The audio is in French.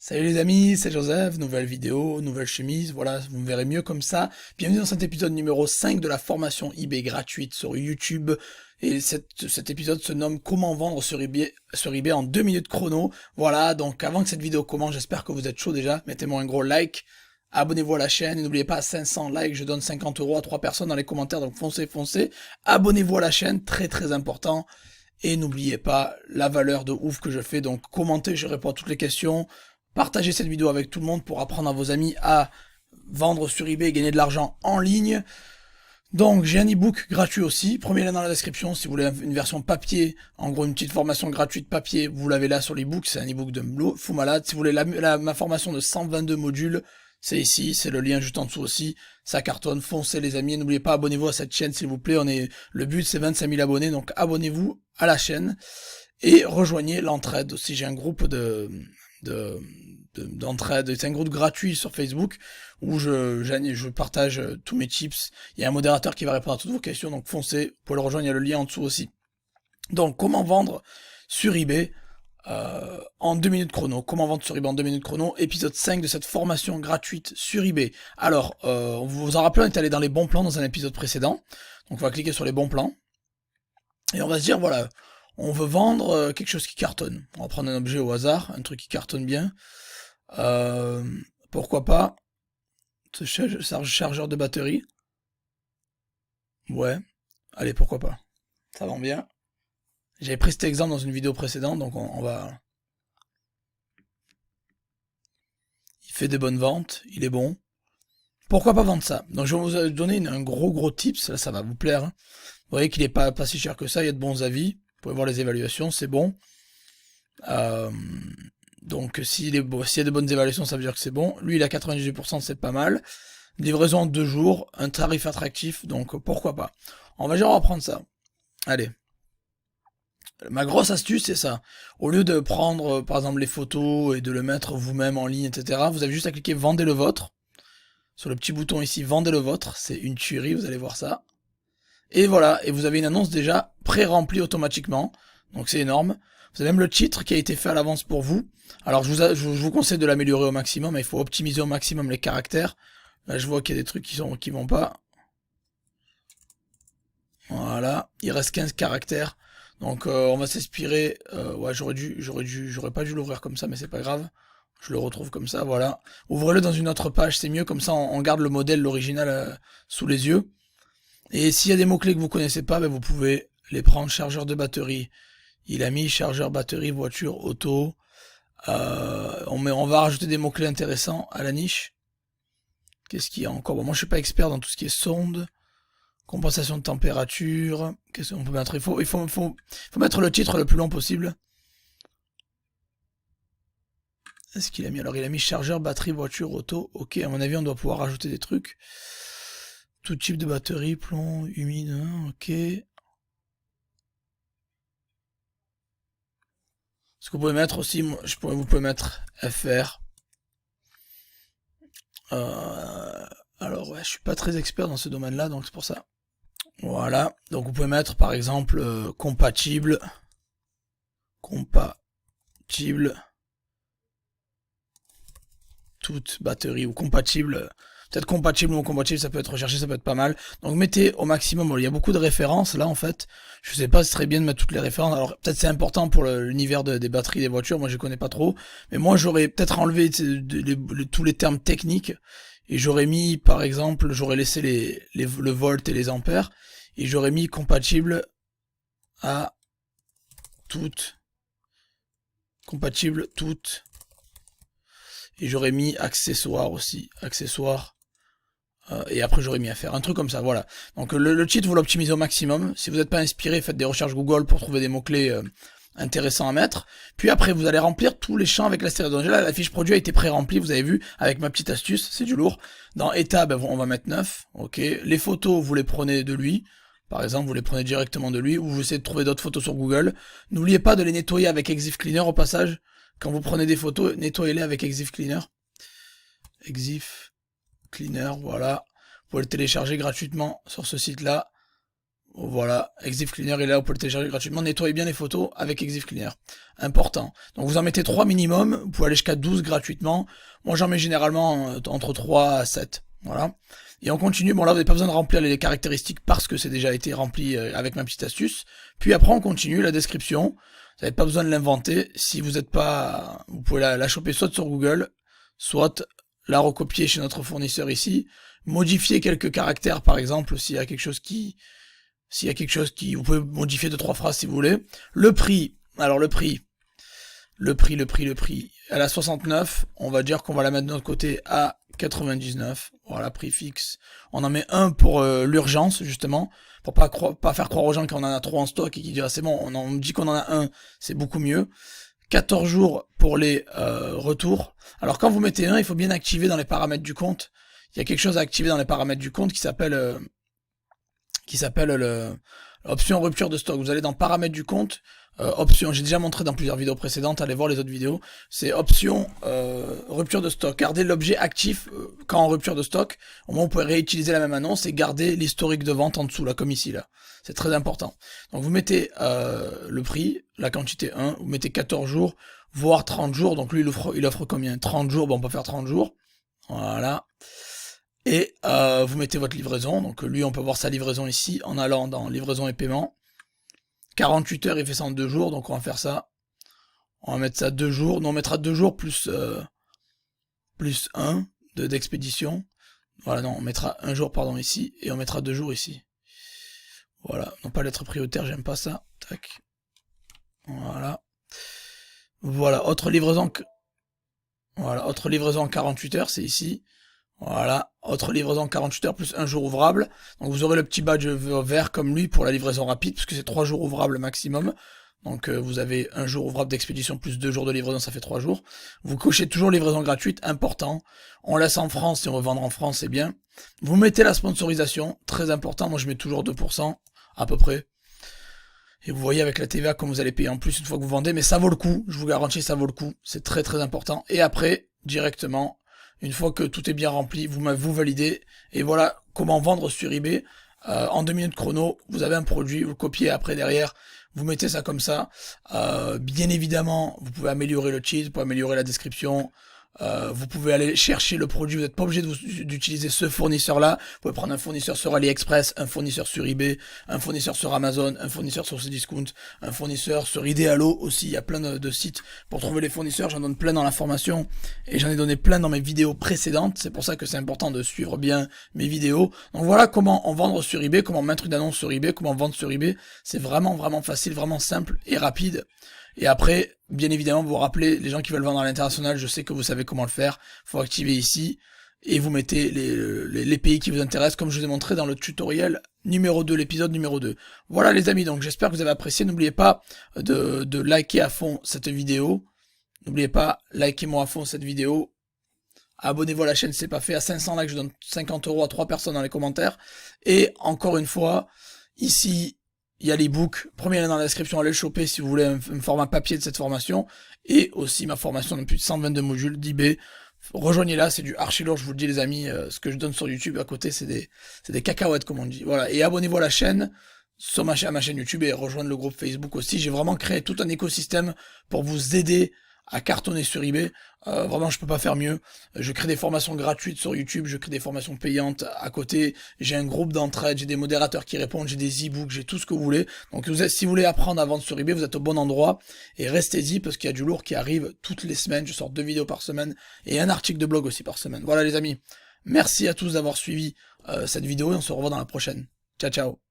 Salut les amis, c'est Joseph, nouvelle vidéo, nouvelle chemise, voilà, vous me verrez mieux comme ça. Bienvenue dans cet épisode numéro 5 de la formation eBay gratuite sur YouTube. Et cet épisode se nomme Comment vendre sur eBay en 2 minutes chrono. Voilà, donc avant que cette vidéo commence, j'espère que vous êtes chaud déjà. Mettez-moi un gros like, abonnez-vous à la chaîne et n'oubliez pas, à 500 likes, je donne 50 euros à 3 personnes dans les commentaires, donc foncez. Abonnez-vous à la chaîne, très important. Et n'oubliez pas la valeur de ouf que je fais, donc commentez, je réponds à toutes les questions. Partagez cette vidéo avec tout le monde pour apprendre à vos amis à vendre sur eBay et gagner de l'argent en ligne. Donc j'ai un ebook gratuit aussi, premier lien dans la description si vous voulez une version papier, en gros une petite formation gratuite papier, vous l'avez là sur l'ebook, c'est un ebook de fou malade. Si vous voulez ma formation de 122 modules, c'est ici, c'est le lien juste en dessous aussi, ça cartonne, foncez les amis, n'oubliez pas, abonnez-vous à cette chaîne s'il vous plaît, le but c'est 25 000 abonnés, donc abonnez-vous à la chaîne, et rejoignez l'entraide aussi, j'ai un groupe d'entraide, c'est un groupe gratuit sur Facebook où je partage tous mes tips. Il y a un modérateur qui va répondre à toutes vos questions, donc foncez, vous pouvez le rejoindre, il y a le lien en dessous aussi. Donc comment vendre sur eBay en 2 minutes chrono. Comment vendre sur eBay en 2 minutes chrono, épisode 5 de cette formation gratuite sur eBay. Alors, vous vous en rappelez, on est allé dans les bons plans dans un épisode précédent, donc on va cliquer sur les bons plans, et on va se dire, voilà, on veut vendre quelque chose qui cartonne. On va prendre un objet au hasard, un truc qui cartonne bien. Euh, Pourquoi pas ce chargeur de batterie. Ouais, allez, pourquoi pas. Ça vend bien. J'avais pris cet exemple dans une vidéo précédente, donc on va... Il fait des bonnes ventes, il est bon. Pourquoi pas vendre ça? Donc je vais vous donner un gros tips, là ça va vous plaire. Hein. Vous voyez qu'il est pas si cher que ça, il y a de bons avis. Vous pouvez voir les évaluations, c'est bon. Euh, donc s'il y a de bonnes évaluations, ça veut dire que c'est bon. Lui il a 98%, c'est pas mal. Livraison en 2 jours, un tarif attractif, donc pourquoi pas. On va déjà reprendre ça. Allez. Ma grosse astuce, c'est ça. Au lieu de prendre, par exemple, les photos et de le mettre vous-même en ligne, etc., vous avez juste à cliquer Vendez le vôtre. Sur le petit bouton ici, Vendez le vôtre. C'est une tuerie, vous allez voir ça. Et voilà, et vous avez une annonce déjà pré-remplie automatiquement. Donc c'est énorme. Vous avez même le titre qui a été fait à l'avance pour vous. Alors je vous conseille de l'améliorer au maximum, mais il faut optimiser au maximum les caractères. Là je vois qu'il y a des trucs qui vont pas. Voilà, il reste 15 caractères. Donc on va s'inspirer. Ouais, j'aurais pas dû l'ouvrir comme ça, mais c'est pas grave. Je le retrouve comme ça, voilà. Ouvrez-le dans une autre page, c'est mieux, comme ça on garde le modèle, l'original sous les yeux. Et s'il y a des mots-clés que vous connaissez pas, ben vous pouvez les prendre. Chargeur de batterie. Il a mis chargeur, batterie, voiture, auto. On va rajouter des mots-clés intéressants à la niche. Qu'est-ce qu'il y a encore? Bon, moi je suis pas expert dans tout ce qui est sonde. Compensation de température. Qu'est-ce qu'on peut mettre? Il faut mettre le titre le plus long possible. Est-ce qu'il a mis? Alors il a mis chargeur, batterie, voiture, auto. Ok, à mon avis on doit pouvoir rajouter des trucs. Tout type de batterie, plomb, humide, hein, ok. Ce que vous pouvez mettre aussi, vous pouvez mettre FR. Alors ouais, je suis pas très expert dans ce domaine-là, donc c'est pour ça. Voilà, donc vous pouvez mettre par exemple compatible, toute batterie ou compatible. Peut-être compatible ou non compatible, ça peut être recherché, ça peut être pas mal. Donc mettez au maximum, il y a beaucoup de références là en fait. Je sais pas si ce serait bien de mettre toutes les références. Alors peut-être c'est important pour l'univers des batteries des voitures, moi je connais pas trop. Mais moi j'aurais peut-être enlevé tous les termes techniques. Et j'aurais mis, par exemple, j'aurais laissé le volt et les ampères. Et j'aurais mis compatible à toutes. Compatible toutes. Et j'aurais mis accessoires aussi. Accessoires. Et après j'aurais mis à faire un truc comme ça, voilà. Donc le cheat vous l'optimisez au maximum. Si vous n'êtes pas inspiré, faites des recherches Google pour trouver des mots-clés intéressants à mettre. Puis après vous allez remplir tous les champs avec la stéréo. Donc là la fiche produit a été pré-remplie, vous avez vu, avec ma petite astuce, c'est du lourd. Dans état, ben, on va mettre 9, ok. Les photos, vous les prenez de lui. Par exemple, vous les prenez directement de lui, ou vous essayez de trouver d'autres photos sur Google. N'oubliez pas de les nettoyer avec Exif Cleaner au passage. Quand vous prenez des photos, nettoyez-les avec Exif Cleaner. Exif Cleaner, voilà. Vous pouvez le télécharger gratuitement sur ce site-là. Voilà, Exif Cleaner est là, vous pouvez le télécharger gratuitement. Nettoyez bien les photos avec Exif Cleaner. Important. Donc vous en mettez 3 minimum, vous pouvez aller jusqu'à 12 gratuitement. Moi j'en mets généralement entre 3 à 7. Voilà. Et on continue. Bon là vous n'avez pas besoin de remplir les caractéristiques parce que c'est déjà été rempli avec ma petite astuce. Puis après on continue la description. Vous n'avez pas besoin de l'inventer. Si vous n'êtes pas... Vous pouvez la choper soit sur Google, soit la recopier chez notre fournisseur ici. Modifier quelques caractères par exemple s'il y a quelque chose qui... vous pouvez modifier 2-3 phrases si vous voulez. Le prix, alors le prix, elle a 69, on va dire qu'on va la mettre de notre côté à 99, voilà, prix fixe. On en met un pour l'urgence, justement, pour pas faire croire aux gens qu'on en a trop en stock et qu'ils disent, ah, c'est bon, on dit qu'on en a un, c'est beaucoup mieux. 14 jours pour les retours. Alors quand vous mettez un, il faut bien activer dans les paramètres du compte. Il y a quelque chose à activer dans les paramètres du compte qui s'appelle option rupture de stock. Vous allez dans paramètres du compte, option, j'ai déjà montré dans plusieurs vidéos précédentes, allez voir les autres vidéos, c'est option rupture de stock. Gardez l'objet actif quand en rupture de stock, au moins vous pouvez réutiliser la même annonce et garder l'historique de vente en dessous, là, comme ici, là. C'est très important. Donc vous mettez le prix, la quantité 1, vous mettez 14 jours, voire 30 jours, donc lui il offre combien? 30 jours, bon on peut faire 30 jours, voilà. Et vous mettez votre livraison, donc lui on peut voir sa livraison ici, en allant dans livraison et paiement. 48 heures, il fait ça en 2 jours, donc on va faire ça. On va mettre ça 2 jours, nous on mettra 2 jours plus 1 d'expédition. Voilà, non, on mettra 1 jour pardon ici, et on mettra 2 jours ici. Voilà, non pas lettre prioritaire, j'aime pas ça. Tac. Voilà. Voilà, autre livraison. Voilà, autre livraison en 48 heures, c'est ici. Voilà, autre livraison 48 heures plus 1 jour ouvrable. Donc vous aurez le petit badge vert comme lui pour la livraison rapide, puisque c'est 3 jours ouvrables maximum. Donc vous avez 1 jour ouvrable d'expédition plus 2 jours de livraison, ça fait 3 jours. Vous cochez toujours livraison gratuite, important. On laisse en France, si on veut vendre en France, c'est bien. Vous mettez la sponsorisation, très important, moi je mets toujours 2%, à peu près. Et vous voyez avec la TVA comme vous allez payer en plus une fois que vous vendez, mais ça vaut le coup, je vous garantis ça vaut le coup, c'est très très important. Et après, directement, une fois que tout est bien rempli, vous validez, et voilà comment vendre sur eBay. En 2 minutes chrono, vous avez un produit, vous le copiez après derrière, vous mettez ça comme ça. Bien évidemment, vous pouvez améliorer le cheat, vous pouvez améliorer la description, vous pouvez aller chercher le produit, vous n'êtes pas obligé d'utiliser ce fournisseur-là, vous pouvez prendre un fournisseur sur AliExpress, un fournisseur sur eBay, un fournisseur sur Amazon, un fournisseur sur Cdiscount, un fournisseur sur Idealo aussi, il y a plein de sites pour trouver les fournisseurs, j'en donne plein dans la formation, et j'en ai donné plein dans mes vidéos précédentes, c'est pour ça que c'est important de suivre bien mes vidéos. Donc voilà comment en vendre sur eBay, comment mettre une annonce sur eBay, comment vendre sur eBay, c'est vraiment facile, vraiment simple et rapide. Et après, bien évidemment, vous vous rappelez, les gens qui veulent vendre à l'international, je sais que vous savez comment le faire. Il faut activer ici, et vous mettez les pays qui vous intéressent, comme je vous ai montré dans le tutoriel numéro 2, l'épisode numéro 2. Voilà les amis, donc j'espère que vous avez apprécié. N'oubliez pas de liker à fond cette vidéo. N'oubliez pas, likez-moi à fond cette vidéo. Abonnez-vous à la chaîne, c'est pas fait. À 500 likes, je donne 50 € à 3 personnes dans les commentaires. Et encore une fois, ici... il y a l'ebook, premier lien dans la description, allez le choper si vous voulez un format papier de cette formation, et aussi ma formation de plus de 122 modules d'eBay. Rejoignez-la, c'est du archi lourd, je vous le dis les amis, ce que je donne sur YouTube à côté, c'est des cacahuètes comme on dit. Voilà, et abonnez-vous à la chaîne, sur ma chaîne YouTube, et rejoindre le groupe Facebook aussi. J'ai vraiment créé tout un écosystème pour vous aider à cartonner sur eBay. Vraiment, je peux pas faire mieux. Je crée des formations gratuites sur YouTube, je crée des formations payantes à côté. J'ai un groupe d'entraide, j'ai des modérateurs qui répondent, j'ai des e-books, j'ai tout ce que vous voulez. Donc si vous voulez apprendre à vendre sur eBay, vous êtes au bon endroit. Et restez-y parce qu'il y a du lourd qui arrive toutes les semaines. Je sors 2 vidéos par semaine et un article de blog aussi par semaine. Voilà les amis. Merci à tous d'avoir suivi cette vidéo et on se revoit dans la prochaine. Ciao ciao.